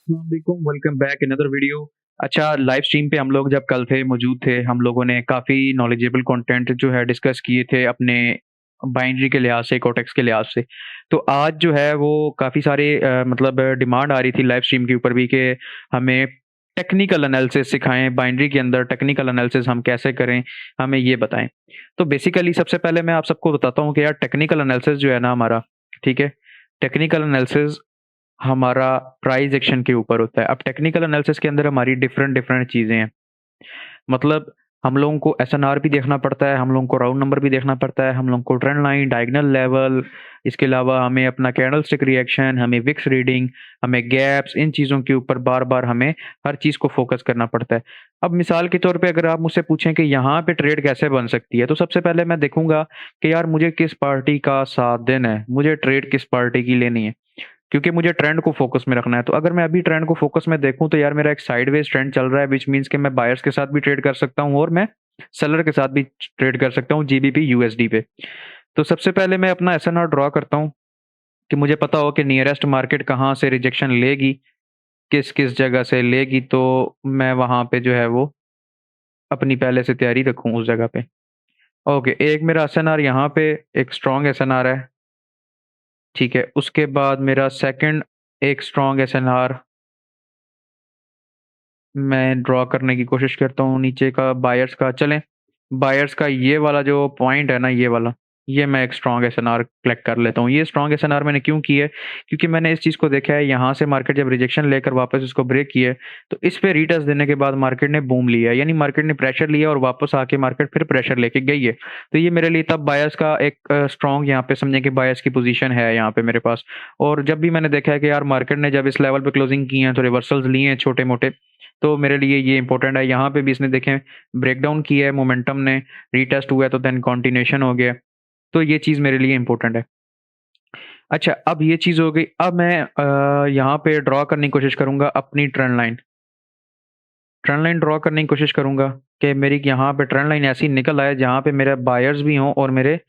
अस्सलाम welcome back another video. अच्छा, live stream पे हम लोग जब कल थे मौजूद थे, हम लोगों ने काफ़ी नॉलेजेबल कंटेंट जो है डिस्कस किए थे अपने बाइनरी के लिहाज से, कोटेक्स के लिहाज से। तो आज जो है वो काफ़ी सारे मतलब डिमांड आ रही थी लाइव स्ट्रीम के ऊपर भी कि हमें टेक्निकल एनालिसिस सिखाएं, बाइनरी के अंदर टेक्निकल एनालिसिस हम कैसे करें, हमें ये बताएं। तो बेसिकली सबसे पहले मैं आप सबको बताता हूँ कि यार टेक्निकल एनालिसिस जो है ना हमारा, ठीक है, टेक्निकल एनालिसिस हमारा प्राइस एक्शन के ऊपर होता है। अब टेक्निकल एनालिसिस के अंदर हमारी डिफरेंट डिफरेंट चीज़ें हैं। मतलब हम लोगों को एसएनआर भी देखना पड़ता है, हम लोगों को राउंड नंबर भी देखना पड़ता है, हम लोगों को ट्रेंड लाइन, डायगोनल लेवल, इसके अलावा हमें अपना कैंडलस्टिक रिएक्शन, हमें विक्स रीडिंग, हमें गैप्स, इन चीज़ों के ऊपर बार-बार हमें हर चीज़ को फ़ोकस करना पड़ता है। अब मिसाल के तौर पे अगर आप मुझसे पूछें कि यहाँ पे ट्रेड कैसे बन सकती है, तो सबसे पहले मैं देखूँगा कि यार मुझे किस पार्टी का साथ देना है, मुझे ट्रेड किस पार्टी की लेनी है। क्योंकि मुझे ट्रेंड को फ़ोकस में रखना है। तो अगर मैं अभी ट्रेंड को फ़ोकस में देखूँ तो यार मेरा एक साइडवेज़ ट्रेंड चल रहा है, व्हिच मीन्स कि मैं बायर्स के साथ भी ट्रेड कर सकता हूँ और मैं सेलर के साथ भी ट्रेड कर सकता हूँ जीबीपी यूएसडी पे। तो सबसे पहले मैं अपना एसएनआर ड्रॉ करता हूँ कि मुझे पता हो कि नियरेस्ट मार्केट कहाँ से रिजेक्शन लेगी, किस-किस जगह से लेगी, तो मैं वहाँ पे जो है वो अपनी पहले से तैयारी रखूँ उस जगह पे। ओके, एक मेरा एसएनआर यहाँ पे एक स्ट्रॉन्ग एसएनआर है, ठीक है। उसके बाद मेरा सेकंड एक स्ट्रॉन्ग एसएनआर मैं ड्रॉ करने की कोशिश करता हूँ नीचे का बायर्स का। चलें, बायर्स का ये वाला जो पॉइंट है ना, ये वाला, ये मैं एक स्ट्रॉन्ग एसएनआर कलेक्ट कर लेता हूँ। ये स्ट्रॉन्ग एसएनआर मैंने क्यों की है? क्योंकि मैंने इस चीज़ को देखा है, यहाँ से मार्केट जब रिजेक्शन लेकर वापस इसको ब्रेक की है, तो इस पे रीटेस्ट देने के बाद मार्केट ने बूम लिया है। यानी मार्केट ने प्रेशर लिया और वापस आके मार्केट फिर प्रेशर लेके गई है। तो ये मेरे लिए तब बायर्स का एक स्ट्रॉन्ग, यहाँ पे समझें कि बायर्स की पोज़ीशन है यहाँ पे मेरे पास। और जब भी मैंने देखा है कि यार मार्केट ने जब इस लेवल पे क्लोजिंग की है, तो रिवर्सल्स लिए हैं छोटे-मोटे, तो मेरे लिए ये इम्पोर्टेंट है। यहाँ पे भी इसने देखें ब्रेकडाउन किया है, मोमेंटम ने रीटेस्ट हुआ है, तो देन कंटिन्यूएशन हो गया। तो ये चीज़ मेरे लिए इम्पोर्टेंट है। अच्छा, अब ये चीज़ हो गई। अब मैं यहाँ पे ड्रॉ करने की कोशिश करूँगा अपनी trend line. Trend line draw करने की कोशिश करूँगा कि मेरी यहाँ पे ट्रेंड लाइन ऐसी निकल आए जहाँ पे मेरे बायर्स भी हों और मेरे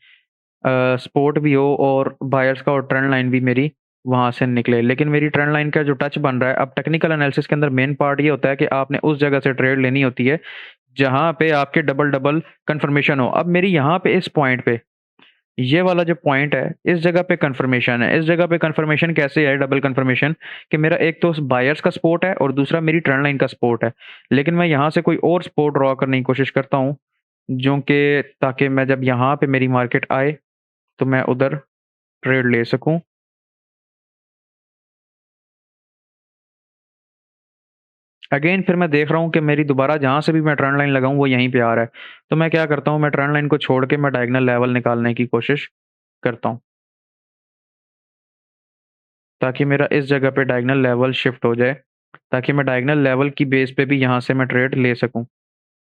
सपोर्ट भी हो और बायर्स का और ट्रेंड लाइन भी मेरी वहाँ से निकले। लेकिन मेरी ट्रेंड लाइन का जो टच बन रहा है, अब टेक्निकल एनालिसिस के अंदर मेन पार्ट ये होता है कि आपने उस जगह से ट्रेड लेनी होती है जहाँ पे आपके डबल-डबल कन्फर्मेशन हो। अब मेरी यहाँ पे इस पॉइंट पे, ये वाला जो पॉइंट है, इस जगह पे कन्फर्मेशन है। इस जगह पे कन्फर्मेशन कैसे है, डबल कन्फर्मेशन, कि मेरा एक तो बायर्स का सपोर्ट है और दूसरा मेरी ट्रेंड लाइन का सपोर्ट है। लेकिन मैं यहाँ से कोई और सपोर्ट ड्रॉ करने की कोशिश करता हूँ, जो कि ताकि मैं जब यहाँ पे मेरी मार्केट आए, तो मैं उधर ट्रेड ले सकूँ। अगेन फिर मैं देख रहा हूँ कि मेरी दोबारा जहाँ से भी मैं ट्रेंड लाइन लगाऊँ वो यहीं पे आ रहा है। तो मैं क्या करता हूँ, मैं ट्रेंड लाइन को छोड़ के मैं डायगोनल लेवल निकालने की कोशिश करता हूँ, ताकि मेरा इस जगह पे डायगोनल लेवल शिफ्ट हो जाए, ताकि मैं डायगोनल लेवल की बेस पे भी यहाँ से मैं ट्रेड ले सकूँ।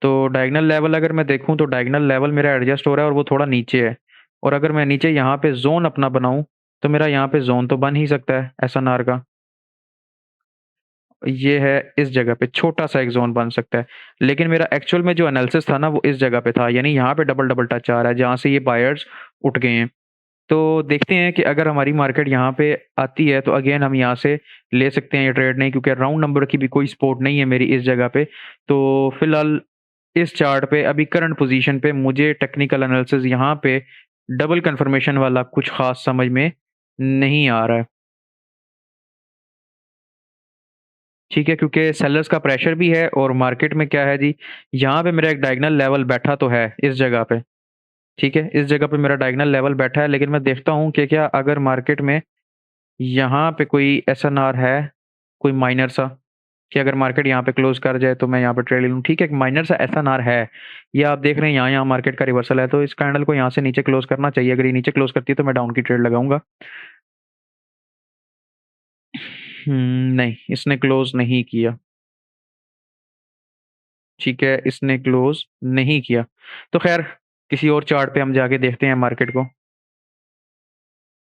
तो डायगोनल लेवल अगर मैं देखूँ तो डायगोनल लेवल मेरा एडजस्ट हो रहा है और वो थोड़ा नीचे है। और अगर मैं नीचे यहाँ पे ज़ोन अपना बनाऊँ, तो मेरा यहाँ पे ज़ोन तो बन ही सकता है एसएनआर का। ये है इस जगह पे छोटा-सा एक ज़ोन बन सकता है। लेकिन मेरा एक्चुअल में जो एनालिसिस था ना वो इस जगह पे था, यानी यहाँ पे डबल-डबल टच आ रहा है जहाँ से ये बायर्स उठ गए हैं। तो देखते हैं कि अगर हमारी मार्केट यहाँ पे आती है तो अगेन हम यहाँ से ले सकते हैं ये ट्रेड, नहीं क्योंकि राउंड नंबर की भी कोई सपोर्ट नहीं है मेरी इस जगह पे। तो फिलहाल इस चार्ट पे अभी करंट पोज़ीशन पे मुझे टेक्निकल एनालिसिस यहाँ पे डबल कन्फर्मेशन वाला कुछ ख़ास समझ में नहीं आ रहा है। ठीक है, क्योंकि सेलर्स का प्रेशर भी है और मार्केट में क्या है जी, यहाँ पे मेरा एक डायगोनल लेवल बैठा तो है इस जगह पे, ठीक है? इस जगह पे मेरा डायगोनल लेवल बैठा है, लेकिन मैं देखता हूँ कि क्या अगर मार्केट में यहाँ पे कोई एसएनआर है, कोई माइनर सा, कि अगर मार्केट यहाँ पे क्लोज़ कर जाए तो मैं यहाँ पे ट्रेड ले लूँ। ठीक है, एक माइनर सा एसएनआर है। ये आप देख रहे हैं यहाँ-यहाँ मार्केट का रिवर्सल है, तो इस कैंडल को यहाँ से नीचे क्लोज़ करना चाहिए। अगर ये नीचे क्लोज़ करती है तो मैं डाउन की ट्रेड लगाऊँगा। नहीं, इसने क्लोज़ नहीं किया। ठीक है, इसने क्लोज़ नहीं किया। तो ख़ैर किसी और चार्ट पे हम जाके देखते हैं मार्केट को,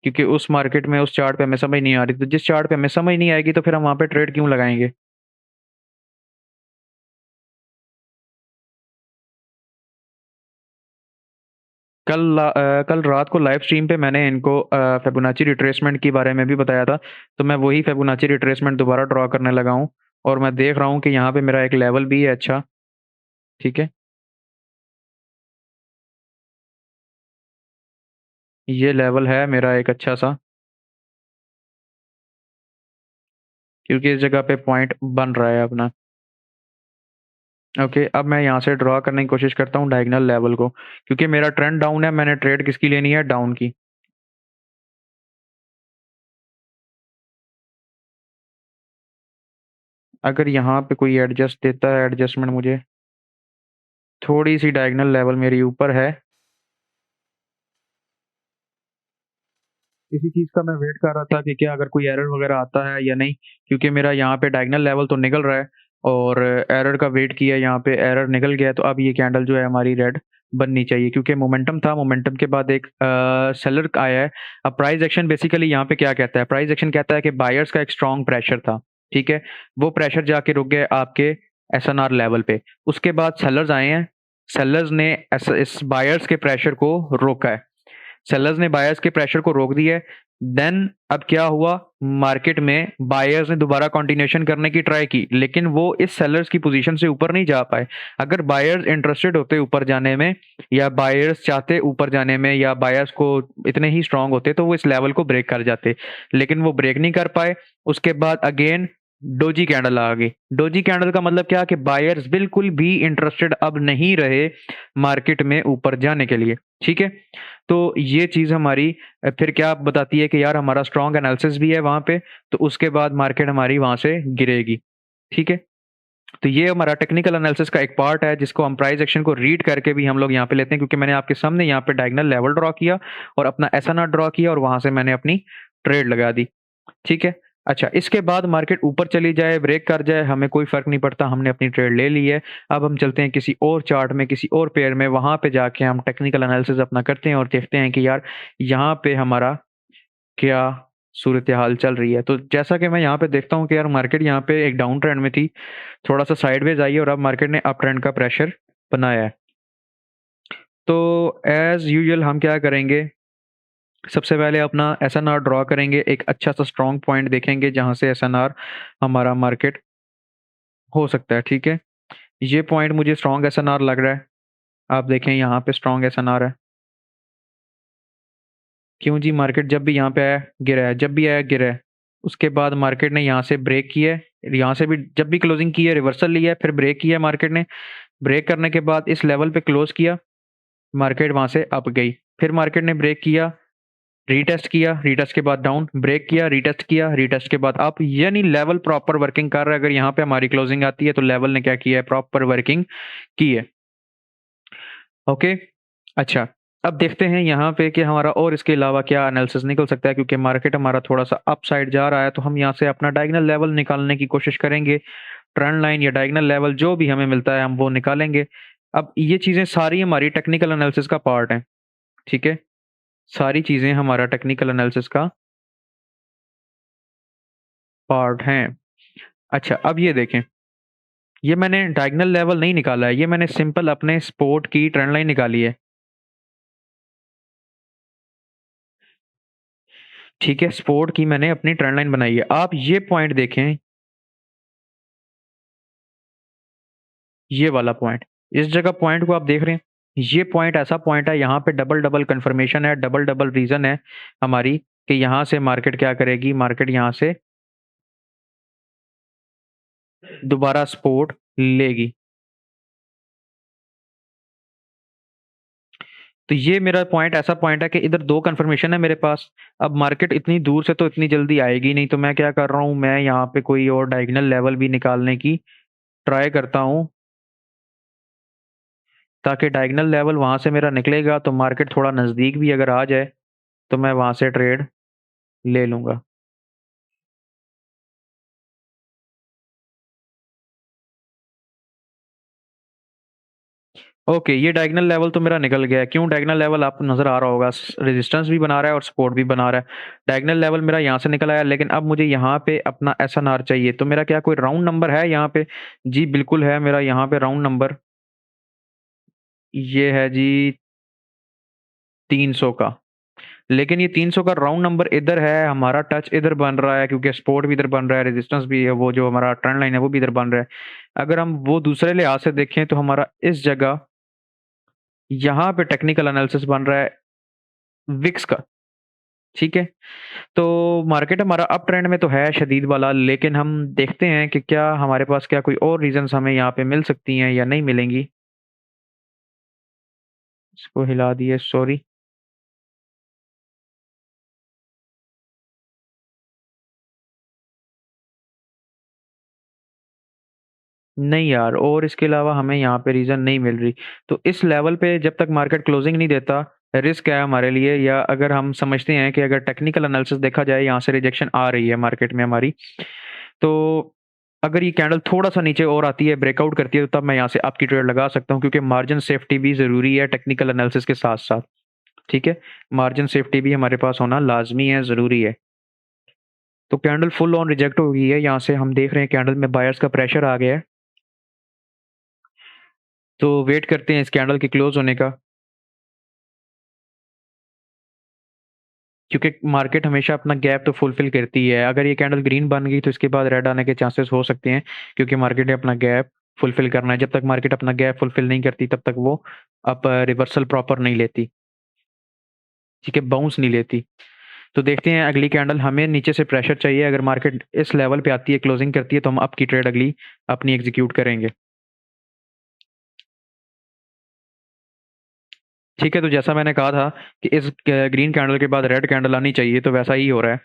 क्योंकि उस मार्केट में उस चार्ट पे हमें समझ नहीं आ रही। तो जिस चार्ट पे हमें समझ नहीं आएगी तो फिर हम वहाँ पे ट्रेड क्यों लगाएँगे? कल रात को लाइव स्ट्रीम पे मैंने इनको फिबोनाची रिट्रेसमेंट के बारे में भी बताया था, तो मैं वही फिबोनाची रिट्रेसमेंट दोबारा ड्रॉ करने लगा हूँ और मैं देख रहा हूँ कि यहाँ पे मेरा एक लेवल भी है अच्छा, ठीक है? ये लेवल है मेरा एक अच्छा-सा, क्योंकि इस जगह पे पॉइंट बन रहा है अपना। ओके, अब मैं यहाँ से ड्रॉ करने की कोशिश करता हूँ डायगोनल लेवल को, क्योंकि मेरा ट्रेंड डाउन है, मैंने ट्रेड किसकी लेनी है? डाउन की। अगर यहाँ पे कोई एडजस्ट देता है एडजस्टमेंट मुझे, थोड़ी-सी डायगोनल लेवल मेरी ऊपर है। इसी चीज़ का मैं वेट कर रहा था कि क्या अगर कोई एरर वगैरह आता है या नहीं, क्योंकि मेरा यहाँ पे डायगोनल लेवल तो निकल रहा है और एरर का वेट किया, यहाँ पे एरर निकल गया, तो अब ये कैंडल जो है हमारी रेड बननी चाहिए, क्योंकि मोमेंटम था, मोमेंटम के बाद एक सेलर आया है। अब प्राइस एक्शन बेसिकली यहाँ पे क्या कहता है? प्राइस एक्शन कहता है कि बायर्स का एक स्ट्रॉन्ग प्रेशर था, ठीक है? वो प्रेशर जाके रुक गया आपके एसएनआर लेवल पे। उसके बाद सेलर्स आए हैं, सेलर्स ने इस बायर्स के प्रेशर को रोका है। सेलर्स ने बायर्स के प्रेशर को रोक दिया है। देन अब क्या हुआ? मार्केट में बायर्स ने दोबारा कंटिन्यूएशन करने की ट्राई की, लेकिन वो इस सेलर्स की पोजीशन से ऊपर नहीं जा पाए। अगर बायर्स इंटरेस्टेड होते ऊपर जाने में, या बायर्स चाहते ऊपर जाने में, या बायर्स को इतने ही स्ट्रांग होते, तो वो इस लेवल को ब्रेक कर जाते, लेकिन वो ब्रेक नहीं कर पाए। उसके बाद अगेन डोजी कैंडल आ गई। डोजी कैंडल का मतलब क्या कि बायर्स बिल्कुल भी इंटरेस्टेड अब नहीं रहे मार्केट में ऊपर जाने के लिए, ठीक है? तो ये चीज़ हमारी फिर क्या बताती है कि यार हमारा स्ट्रॉन्ग एनालिसिस भी है वहाँ पे, तो उसके बाद मार्केट हमारी वहाँ से गिरेगी, ठीक है? तो ये हमारा टेक्निकल एनालिसिस का एक पार्ट है, जिसको हम प्राइस एक्शन को रीड करके भी हम लोग यहाँ पे लेते हैं, क्योंकि मैंने आपके सामने यहाँ पे डायगोनल लेवल ड्रॉ किया और अपना एसएनआर ड्रॉ किया और वहाँ से मैंने अपनी ट्रेड लगा दी, ठीक है? अच्छा, इसके बाद मार्केट ऊपर चली जाए, ब्रेक कर जाए, हमें कोई फ़र्क नहीं पड़ता, हमने अपनी ट्रेड ले ली है। अब हम चलते हैं किसी और चार्ट में, किसी और पेयर में, वहाँ पे जाके हम टेक्निकल एनालिसिस अपना करते हैं और देखते हैं कि यार यहाँ पे हमारा क्या सूरत-ए-हाल चल रही है। तो जैसा कि मैं यहाँ पे देखता हूँ कि यार मार्केट यहाँ पे एक डाउन ट्रेंड में थी, थोड़ा-सा साइडवेज़ आई है और अब मार्केट ने अप ट्रेंड का प्रेशर बनाया है। तो एज़ यूजुअल हम क्या करेंगे, सबसे पहले अपना एसएनआर ड्रॉ करेंगे, एक अच्छा-सा स्ट्रॉन्ग पॉइंट देखेंगे जहाँ से एसएनआर हमारा मार्केट हो सकता है, ठीक है? ये पॉइंट मुझे स्ट्रॉन्ग एसएनआर लग रहा है। आप देखें यहाँ पे स्ट्रॉन्ग एसएनआर है। क्यों जी? मार्केट जब भी यहाँ पे आया, गिरा है, जब भी आया, गिरा है। उसके बाद मार्केट ने यहाँ से ब्रेक किया है, यहाँ से भी जब भी क्लोजिंग की है, रिवर्सल लिया है, फिर ब्रेक किया है मार्केट ने। ब्रेक करने के बाद इस लेवल पे क्लोज़ किया, मार्केट वहाँ से अप गई। फिर मार्केट ने ब्रेक किया, रीटेस्ट के बाद डाउन, ब्रेक किया, रीटेस्ट के बाद अप, यानी लेवल प्रॉपर वर्किंग कर रहा है। अगर यहाँ पे हमारी क्लोजिंग आती है, तो लेवल ने क्या किया है? प्रॉपर वर्किंग की है। ओके, अच्छा, अब देखते हैं यहाँ पे कि हमारा और इसके अलावा क्या एनालिसिस निकल सकता है, क्योंकि मार्केट हमारा थोड़ा-सा अप साइड जा रहा है, तो हम यहाँ से अपना डायगोनल लेवल निकालने की कोशिश करेंगे। ट्रेंड लाइन या डायगोनल लेवल जो भी हमें मिलता है, हम वो निकालेंगे। अब ये चीज़ें सारी हमारी टेक्निकल एनालिसिस का पार्ट हैं, ठीक है? सारी चीज़ें हमारा टेक्निकल एनालिसिस का पार्ट हैं। अच्छा, अब ये देखें, ये मैंने डायगोनल लेवल नहीं निकाला है, ये मैंने सिंपल अपने स्पॉट की ट्रेंड लाइन निकाली है। ठीक है, स्पॉट की मैंने अपनी ट्रेंड लाइन बनाई है। आप ये पॉइंट देखें, ये वाला पॉइंट, इस जगह पॉइंट को आप देख रहे हैं? ये पॉइंट ऐसा पॉइंट है, यहाँ पे डबल-डबल कन्फर्मेशन है, डबल-डबल रीज़न है हमारी कि यहाँ से मार्केट क्या करेगी, मार्केट यहाँ से दोबारा सपोर्ट लेगी। तो ये मेरा पॉइंट ऐसा पॉइंट है कि इधर 2 कन्फर्मेशन है मेरे पास। अब मार्केट इतनी दूर से तो इतनी जल्दी आएगी नहीं, तो मैं क्या कर रहा हूँ, मैं यहाँ पे कोई और डायगोनल लेवल भी निकालने की ट्राई करता हूँ, ताकि डायगोनल लेवल वहाँ से मेरा निकलेगा तो मार्केट थोड़ा नज़दीक भी अगर आ जाए, तो मैं वहाँ से ट्रेड ले लूँगा। ओके, ये डायगोनल लेवल तो मेरा निकल गया है। क्यों? डायगोनल लेवल आपको नज़र आ रहा होगा, रेजिस्टेंस भी बना रहा है और सपोर्ट भी बना रहा है। डायगोनल लेवल मेरा यहाँ से निकल आया, लेकिन अब मुझे यहाँ पे अपना एसएनआर चाहिए। तो मेरा क्या कोई राउंड नंबर है यहाँ पे? जी बिल्कुल है, मेरा यहाँ पे राउंड नंबर ये है जी 300 का। लेकिन ये 300 का राउंड नंबर इधर है, हमारा टच इधर बन रहा है क्योंकि सपोर्ट भी इधर बन रहा है, रेजिस्टेंस भी है, वो जो हमारा ट्रेंड लाइन है वो भी इधर बन रहा है। अगर हम वो दूसरे लिहाज से देखें तो हमारा इस जगह यहाँ पे टेक्निकल एनालिसिस बन रहा है विक्स का। ठीक है, तो मार्केट हमारा अप ट्रेंड में तो है शदीद वाला, लेकिन हम देखते हैं कि क्या हमारे पास क्या कोई और रीजंस हमें यहाँ पे मिल सकती हैं या नहीं मिलेंगी। इसको हिला दिए, सॉरी। नहीं यार, और इसके अलावा हमें यहाँ पे रीज़न नहीं मिल रही। तो इस लेवल पे जब तक मार्केट क्लोजिंग नहीं देता, रिस्क है हमारे लिए। या अगर हम समझते हैं कि अगर टेक्निकल एनालिसिस देखा जाए, यहाँ से रिजेक्शन आ रही है मार्केट में हमारी, तो अगर ये कैंडल थोड़ा सा नीचे और आती है, ब्रेकआउट करती है, तो तब मैं यहाँ से आपकी ट्रेड लगा सकता हूँ, क्योंकि मार्जिन सेफ्टी भी ज़रूरी है टेक्निकल एनालिसिस के साथ साथ। ठीक है, मार्जिन सेफ्टी भी हमारे पास होना लाजमी है, ज़रूरी है। तो कैंडल फुल ऑन रिजेक्ट हो गई है, यहाँ से हम देख रहे हैं कैंडल में बायर्स का प्रेशर आ गया है। तो वेट करते हैं इस कैंडल के क्लोज होने का, क्योंकि मार्केट हमेशा अपना गैप तो फुलफिल करती है। अगर ये कैंडल ग्रीन बन गई तो इसके बाद रेड आने के चांसेस हो सकते हैं, क्योंकि मार्केट ने अपना गैप फुलफिल करना है। जब तक मार्केट अपना गैप फुलफिल नहीं करती तब तक वो अब रिवर्सल प्रॉपर नहीं लेती। ठीक है, बाउंस नहीं लेती। तो देखते हैं अगली कैंडल, हमें नीचे से प्रेशर चाहिए। अगर मार्केट इस लेवल पे आती है, क्लोजिंग करती है, तो हम अप की ट्रेड अगली अपनी एग्जीक्यूट करेंगे। ठीक है, तो जैसा मैंने कहा था कि इस ग्रीन कैंडल के बाद रेड कैंडल आनी चाहिए, तो वैसा ही हो रहा है।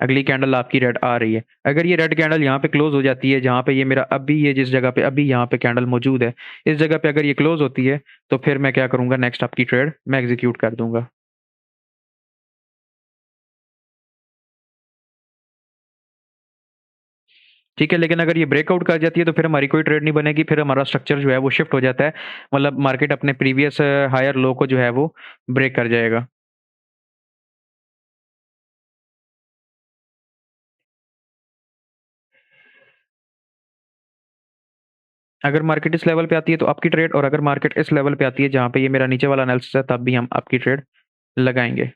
अगली कैंडल आपकी रेड आ रही है। अगर ये रेड कैंडल यहाँ पे क्लोज हो जाती है, जहाँ पे ये मेरा अभी ये जिस जगह पे अभी यहाँ पे कैंडल मौजूद है, इस जगह पे अगर ये क्लोज होती है, तो फिर मैं क्या करूंगा, नेक्स्ट आपकी ट्रेड मैं एग्जीक्यूट कर दूंगा। ठीक है, लेकिन अगर ये ब्रेकआउट कर जाती है तो फिर हमारी कोई ट्रेड नहीं बनेगी, फिर हमारा स्ट्रक्चर जो है वो शिफ्ट हो जाता है। मतलब मार्केट अपने प्रीवियस हायर लो को जो है वो ब्रेक कर जाएगा। अगर मार्केट इस लेवल पे आती है तो आपकी ट्रेड, और अगर मार्केट इस लेवल पे आती है जहाँ पे ये मेरा नीचे वाला एनालिसिस है, तब भी हम आपकी ट्रेड लगाएंगे।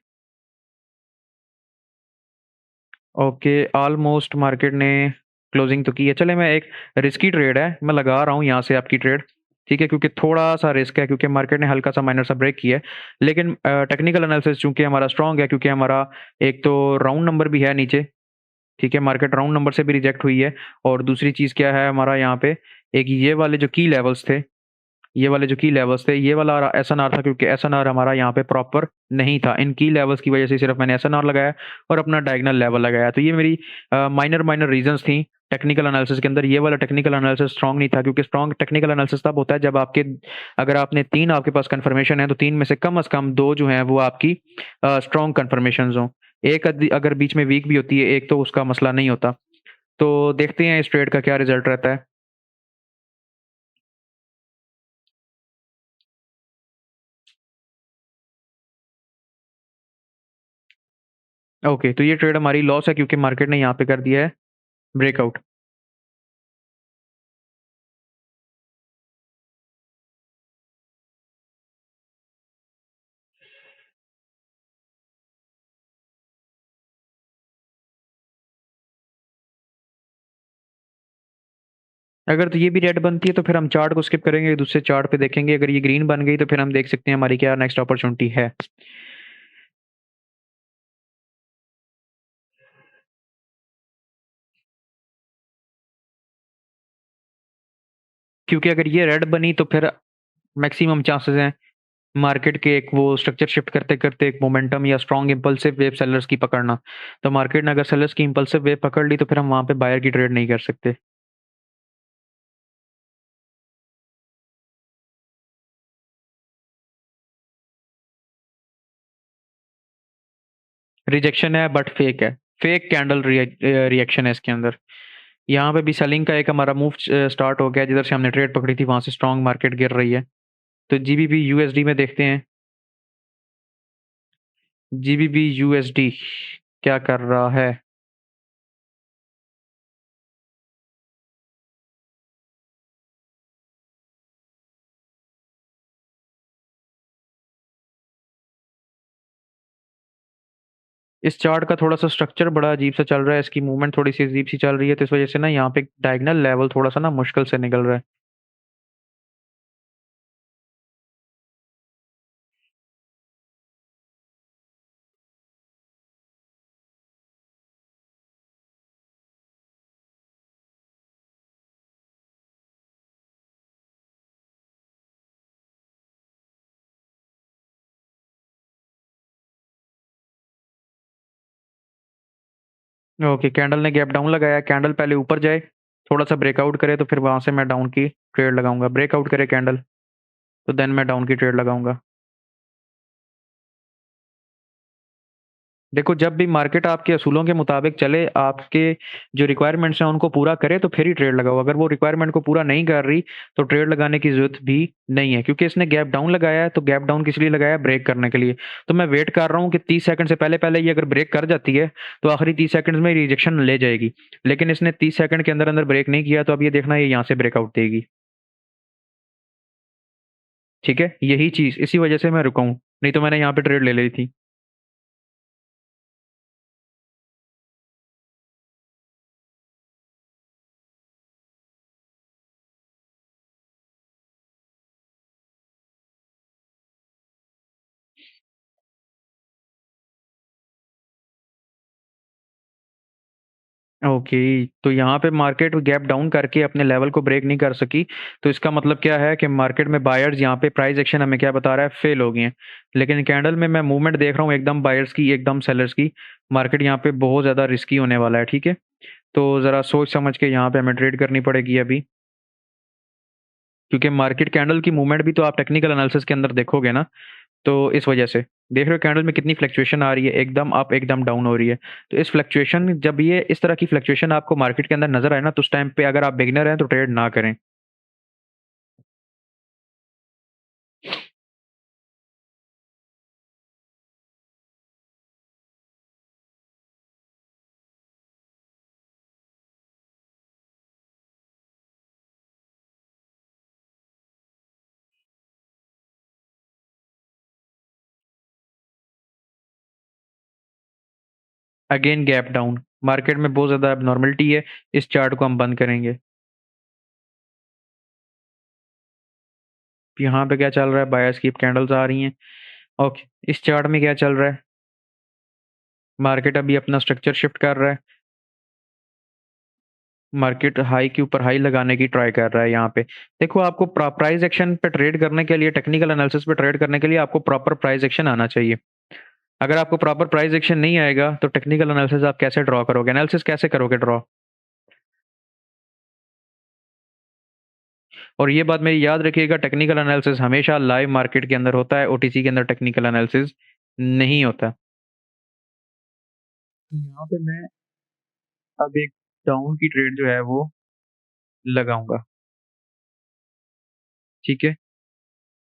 ओके, ऑलमोस्ट मार्केट ने क्लोजिंग तो की है। चले, मैं एक रिस्की ट्रेड है, मैं लगा रहा हूँ यहाँ से आपकी ट्रेड। ठीक है, क्योंकि थोड़ा सा रिस्क है, क्योंकि मार्केट ने हल्का सा माइनर सा ब्रेक किया है। लेकिन टेक्निकल एनालिसिस चूंकि हमारा स्ट्रांग है, क्योंकि हमारा एक तो राउंड नंबर भी है नीचे। ठीक है, मार्केट राउंड नंबर से भी रिजेक्ट हुई है। और दूसरी चीज़ क्या है हमारा यहाँ पे, एक ये वाले जो की लेवल्स थे, ये वाले जो की लेवल्स थे, ये वाला एसएनआर था, क्योंकि एसएनआर हमारा यहाँ पे प्रॉपर नहीं था। इन की लेवल्स की वजह से सिर्फ मैंने एसएनआर लगाया और अपना डायगोनल लेवल लगाया। तो ये मेरी माइनर माइनर रीजंस थी टेक्निकल एनालिसिस के अंदर। ये वाला टेक्निकल एनालिसिस स्ट्रांग नहीं था, क्योंकि स्ट्रांग टेक्निकल एनालिसिस तब होता है जब आपके, अगर आपने तीन आपके पास कंफर्मेशन है, तो तीन में से कम दो जो हैं वो आपकी स्ट्रांग कंफर्मेशन हो। एक अगर बीच में वीक भी होती है एक, तो उसका मसला नहीं होता। तो देखते हैं इस ट्रेड का क्या रिजल्ट रहता है। ओके, तो ये ट्रेड हमारी लॉस है, क्योंकि मार्केट ने यहाँ पे कर दिया है ब्रेकआउट। अगर तो ये भी रेड बनती है, तो फिर हम चार्ट को स्किप करेंगे, दूसरे चार्ट पे देखेंगे। अगर ये ग्रीन बन गई, तो फिर हम देख सकते हैं हमारी क्या नेक्स्ट अपॉर्चुनिटी है। क्योंकि अगर ये रेड बनी, तो फिर मैक्सिमम चांसेस हैं मार्केट के एक वो स्ट्रक्चर शिफ्ट करते करते एक मोमेंटम या स्ट्रॉन्ग इंपल्सिव वेव सेलर्स की पकड़ना। तो मार्केट ने अगर सेलर्स की इंपल्सिव वेव पकड़ ली, तो फिर हम वहां पे बायर की ट्रेड नहीं कर सकते। रिजेक्शन है, बट फेक है। फेक कैंडल रिएक्शन है इसके अंदर। यहाँ पे भी सेलिंग का एक हमारा मूव स्टार्ट हो गया, जिधर से हमने ट्रेड पकड़ी थी वहां से स्ट्रॉन्ग मार्केट गिर रही है। तो जीबीपी यूएसडी में देखते हैं, जीबीपी यूएसडी क्या कर रहा है। इस चार्ट का थोड़ा-सा स्ट्रक्चर बड़ा अजीब-सा चल रहा है, इसकी मूवमेंट थोड़ी-सी अजीब-सी चल रही है, तो इस वजह से ना यहाँ पे डायगोनल लेवल थोड़ा-सा ना मुश्किल से निकल रहा है। ओके, कैंडल ने गैप डाउन लगाया, कैंडल पहले ऊपर जाए, थोड़ा-सा ब्रेकआउट करे तो फिर वहाँ से मैं डाउन की ट्रेड लगाऊँगा। ब्रेकआउट करे कैंडल, तो देन मैं डाउन की ट्रेड लगाऊँगा। देखो, जब भी मार्केट आपके असूलों के मुताबिक चले, आपके जो रिक्वायरमेंट्स हैं उनको पूरा करे तो फिर ही ट्रेड लगाओ। अगर वो रिक्वायरमेंट को पूरा नहीं कर रही, तो ट्रेड लगाने की ज़रूरत भी नहीं है, क्योंकि इसने गैप डाउन लगाया है, तो गैप डाउन किस लिए लगाया है? ब्रेक करने के लिए। तो मैं वेट कर रहा हूँ कि 30 सेकंड से पहले-पहले ये अगर ब्रेक कर जाती है, तो आखिरी 30 सेकंड्स में रिजेक्शन ले जाएगी। लेकिन इसने 30 सेकंड के अंदर-अंदर ब्रेक नहीं किया, तो अब ये देखना ये यहाँ से ब्रेकआउट देगी। ठीक है? यही चीज़, इसी वजह से मैं रुका हूँ, नहीं तो मैंने यहाँ पे ट्रेड ले ली थी। ओके, तो यहाँ पे मार्केट गैप डाउन करके अपने लेवल को ब्रेक नहीं कर सकी, तो इसका मतलब क्या है कि मार्केट में बायर्स यहाँ पे प्राइस एक्शन हमें क्या बता रहा है? फेल हो गए हैं। लेकिन कैंडल में मैं मूवमेंट देख रहा हूँ एकदम बायर्स की, एकदम सेलर्स की। मार्केट यहाँ पे बहुत ज़्यादा रिस्की होने वाला है, ठीक है? तो ज़रा सोच समझ के यहाँ पे हमें ट्रेड करनी पड़ेगी अभी, क्योंकि मार्केट कैंडल की मूवमेंट भी तो आप टेक्निकल एनालिसिस के अंदर देखोगे ना, तो इस वजह से। देख रहे हो कैंडल में कितनी फ्लक्चुएशन आ रही है, एकदम अप, एकदम डाउन हो रही है। तो इस फ्लक्चुएशन, जब ये इस तरह की फ्लक्चुएशन आपको मार्केट के अंदर नज़र आए ना, तो उस टाइम पे अगर आप बिगिनर हैं, तो ट्रेड ना करें। अगेन गैप डाउन, मार्केट में बहुत ज़्यादा एबनॉर्मलिटी है, इस चार्ट को हम बंद करेंगे। यहाँ पे क्या चल रहा है? बायर्स की कैंडल्स आ रही हैं। ओके, इस चार्ट में क्या चल रहा है? मार्केट अभी अपना स्ट्रक्चर शिफ्ट कर रहा है। मार्केट हाई के ऊपर हाई लगाने की ट्राई कर रहा है यहाँ पे। देखो, आपको प्राइस एक्शन पे ट्रेड करने के लिए, टेक्निकल एनालिसिस पे ट्रेड करने के लिए आपको प्रॉपर प्राइस एक्शन आना चाहिए। अगर आपको प्रॉपर प्राइस एक्शन नहीं आएगा, तो टेक्निकल एनालिसिस आप कैसे ड्रॉ करोगे? एनालिसिस कैसे करोगे ड्रॉ? और ये बात मेरी याद रखिएगा, टेक्निकल एनालिसिस हमेशा लाइव मार्केट के अंदर होता है, ओटीसी के अंदर टेक्निकल एनालिसिस नहीं होता। यहाँ पे मैं अब एक डाउन की ट्रेड जो है वो लगाऊँगा, ठीक है?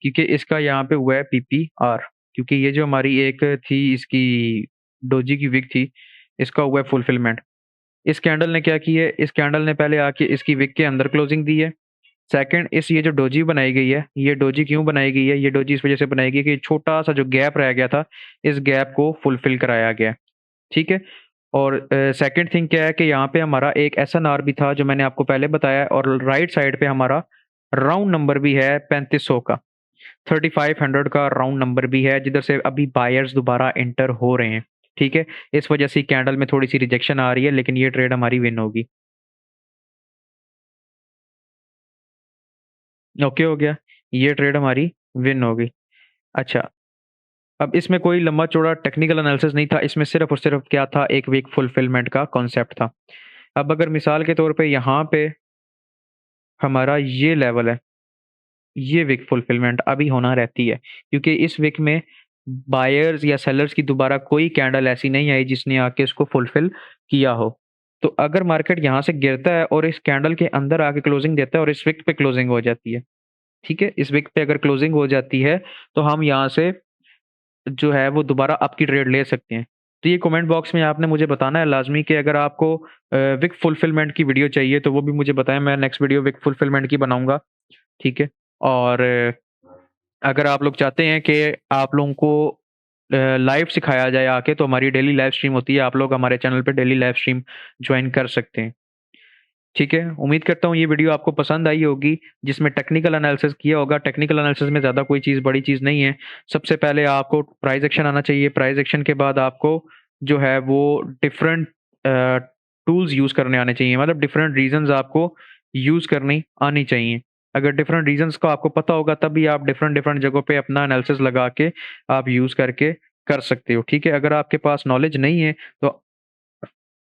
क्योंकि इसका यहाँ पे हुआ है पीपीआर, क्योंकि ये जो हमारी एक थी इसकी डोजी की विक थी, इसका हुआ है फुलफिलमेंट। इस कैंडल ने क्या की है? इस कैंडल ने पहले आके इसकी विक के अंदर क्लोजिंग दी है। सेकंड, इस ये जो डोजी बनाई गई है, ये डोजी क्यों बनाई गई है? ये डोजी इस वजह से बनाई गई है कि छोटा-सा जो गैप रह गया था, इस गैप को फुलफिल कराया गया, ठीक है? और सेकंड थिंग क्या है कि यहाँ पे हमारा एक एसएनआर भी था, जो मैंने आपको पहले बताया, और राइट साइड पे हमारा राउंड नंबर भी है 3500 का। 3500 का राउंड नंबर भी है, जिधर से अभी बायर्स दोबारा एंटर हो रहे हैं, ठीक है? इस वजह से कैंडल में थोड़ी-सी रिजेक्शन आ रही है, लेकिन ये ट्रेड हमारी विन होगी। ओके हो गया? ये ट्रेड हमारी विन हो गई। अच्छा, अब इसमें कोई लंबा-चौड़ा टेक्निकल एनालिसिस नहीं था, इसमें सिर्फ़ और सिर्फ़ क्या था? एक वीक फुलफिलमेंट का कॉन्सेप्ट था। अब अगर मिसाल के तौर पे यहाँ पे हमारा ये लेवल है, ये वीक फुलफिलमेंट अभी होना रहती है, क्योंकि इस वीक में बायर्स या सेलर्स की दोबारा कोई कैंडल ऐसी नहीं आई जिसने आके इसको फुलफिल किया हो। तो अगर मार्केट यहाँ से गिरता है और इस कैंडल के अंदर आके क्लोजिंग देता है और इस विक पे क्लोजिंग हो जाती है, ठीक है? इस विक पे अगर क्लोजिंग हो जाती है, तो हम यहाँ से जो है वो दोबारा अप की ट्रेड ले सकते हैं। तो ये कमेंट बॉक्स में आपने मुझे बताना है लाज़मी कि अगर आपको विक फुलफिलमेंट की वीडियो चाहिए, तो वो भी मुझे बताएँ, मैं नेक्स्ट वीडियो विक फुलफिलमेंट की बनाऊँगा, ठीक है? और अगर आप लोग चाहते हैं कि आप लोगों को लाइव सिखाया जाए आके, तो हमारी डेली लाइव स्ट्रीम होती है, आप लोग हमारे चैनल पे डेली लाइव स्ट्रीम जॉइन कर सकते हैं। ठीक है, उम्मीद करता हूँ ये वीडियो आपको पसंद आई होगी, जिसमें टेक्निकल एनालिसिस किया होगा। टेक्निकल एनालिसिस में ज़्यादा कोई चीज़ बड़ी चीज़ नहीं है। सबसे पहले आपको प्राइस एक्शन आना चाहिए, प्राइस एक्शन के बाद आपको जो है वो डिफरेंट टूल्स यूज़ करने आने चाहिए, मतलब डिफरेंट रीजंस आपको यूज़ करनी आनी चाहिए। अगर डिफरेंट रीजंस को आपको पता होगा, तभी आप डिफरेंट डिफरेंट जगहों पे अपना एनालिसिस लगा के आप यूज़ करके कर सकते हो। ठीक है, अगर आपके पास नॉलेज नहीं है, तो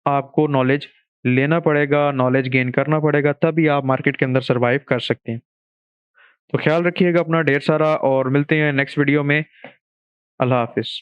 आपको नॉलेज लेना पड़ेगा, नॉलेज गेन करना पड़ेगा, तभी आप मार्केट के अंदर सर्वाइव कर सकते हैं। तो ख्याल रखिएगा अपना ढेर सारा, और मिलते हैं नेक्स्ट वीडियो में। अल्लाह हाफ़िज़।